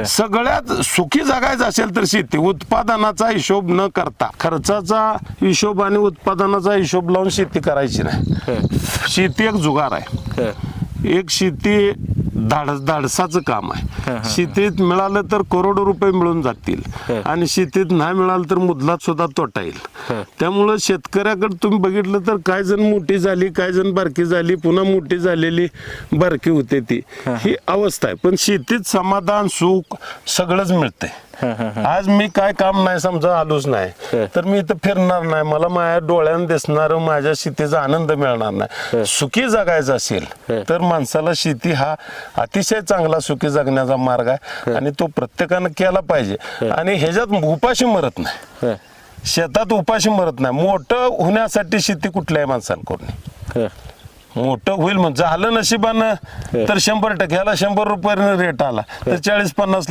सगळ्यात सुखी जगायचं असेल तर शेती, उत्पादनाचा हिशोब न करता खर्चाचा हिशोब आणि उत्पादनाचा हिशोब लावून शेती करायची नाही. शेती एक जुगार आहे, एक शेती धाडसाचं काम आहे. शेतीत मिळालं तर करोडो रुपये मिळून जातील आणि शेतीत नाही मिळालं तर मुदलात सुद्धा तोटा येईल. त्यामुळं शेतकऱ्याकडे तुम्ही बघितलं तर काय जण मोठी झाली, काय जण बारकी झाली, पुन्हा मोठी झालेली बारकी होते, ती ही अवस्था आहे. पण शेतीत समाधान सुख सगळंच मिळतंय. आज मी काय काम नाही समजा आलोच नाही तर मी इथं फिरणार नाही, मला माझ्या डोळ्यानं दिसणार माझ्या शेतीचा आनंद मिळणार नाही. सुखी जगायचं असेल तर माणसाला शेती हा अतिशय चांगला सुखी जगण्याचा मार्ग आहे आणि तो प्रत्येकानं केला पाहिजे. आणि ह्याच्यात उपाशी मरत नाही, शेतात उपाशी मरत नाही. मोठं होण्यासाठी शेती कुठल्याही माणसांकडून मोठं होईल म्हणजे झालं नशिबानं तर 100% ह्याला 100 रुपयाने रेट आला तर 40-50